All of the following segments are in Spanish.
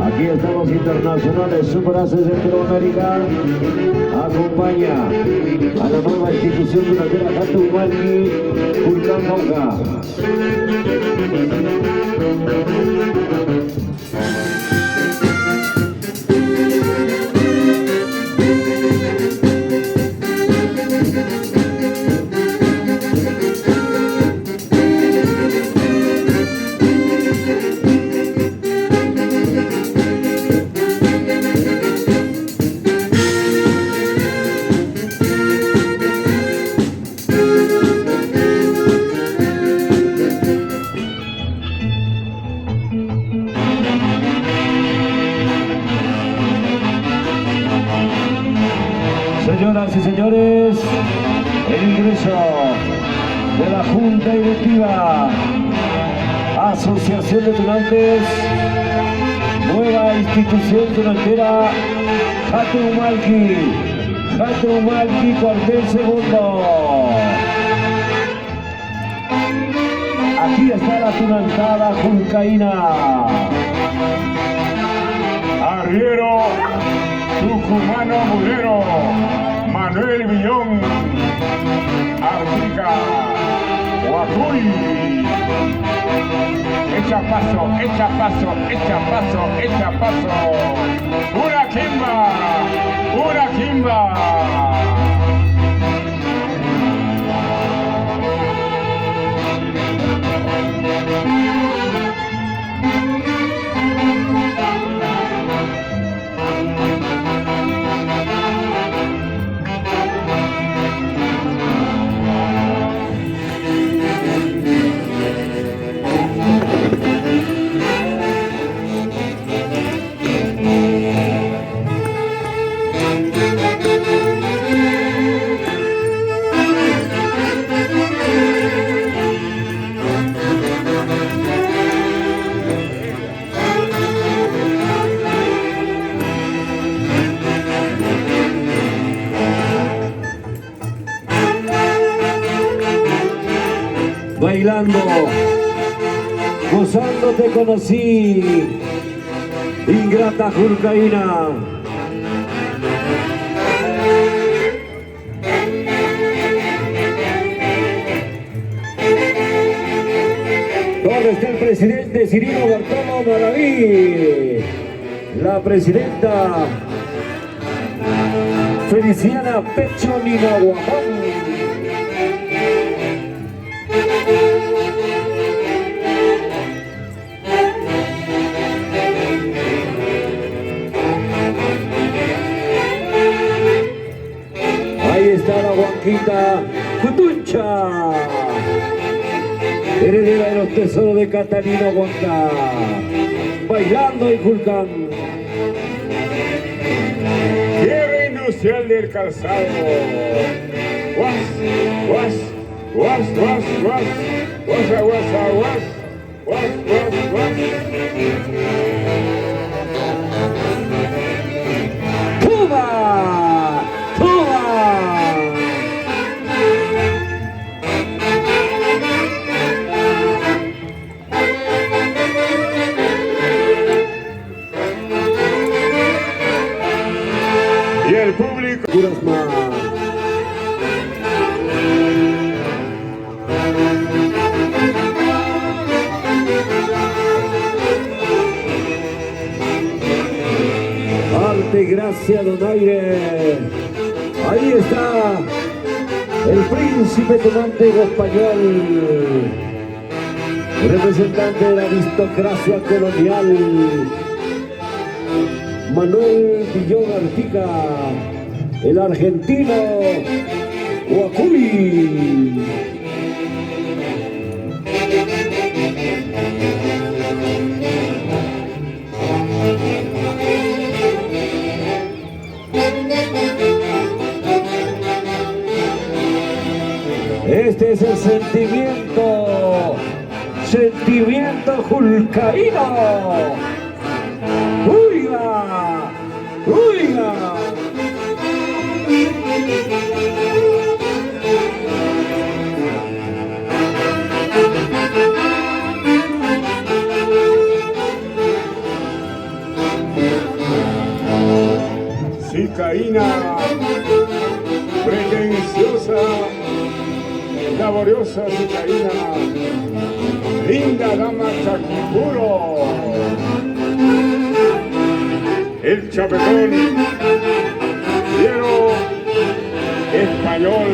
Aquí estamos internacionales, Superace Centroamérica. Acompaña a la nueva institución durantera Catumalqui, Julcán Cauca. Señoras y señores, el ingreso de la Junta Directiva, Asociación de Tunantes, nueva institución tunantera, Catumalqui, cuartel segundo. Aquí está la tunantada julcaína. Arriero, tucumano mulero, Manuel Villón, Artica, Huacuy. Echa paso, echa paso, echa paso, echa paso. Una quimba, una quimba. Bailando, gozando te conocí, ingrata julcaína. ¿Dónde está el presidente Cirilo Bartolo Maraví? La presidenta Feliciana Pecho Ninahuapán. Ahí está la Juanquita Cutuncha, heredera de los tesoros de Catalina Huanca, bailando en Julcán. Tierra industrial del calzado. Guas, guas, guas, guas, guas, guasa, guasa, guas, guas, guas, guas. ¡Cuba! ¡Cuba! Y el público. Puras más. Arte, gracia, donaire. Ahí está el príncipe tunante español, representante de la aristocracia colonial, Manuel Villón Artica, el argentino Huacuy. Este es el sentimiento Sentimiento julcaíno. ¡Uiga! ¡Uiga! Cicaína, pretenciosa, laboriosa cicaína, linda dama chaquipuro, el chapetón, fiero español,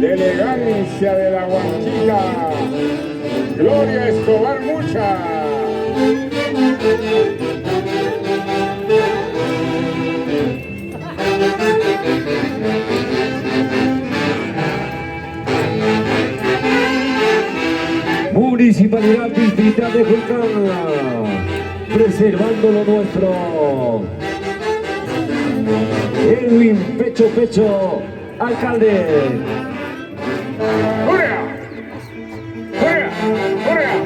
de elegancia de la guanquilla, Gloria Escobar Mucha. Municipalidad Distrital de Julcán, preservando lo nuestro. Edwin Pecho Pecho, alcalde. ¡Correa! ¡Correa! ¡Correa!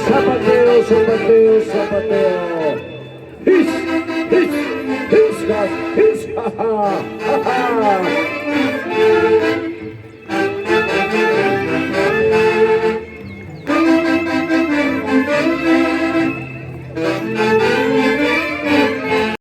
Zapateo, zapateo, zapateo. His, ha, ha, ha, ha.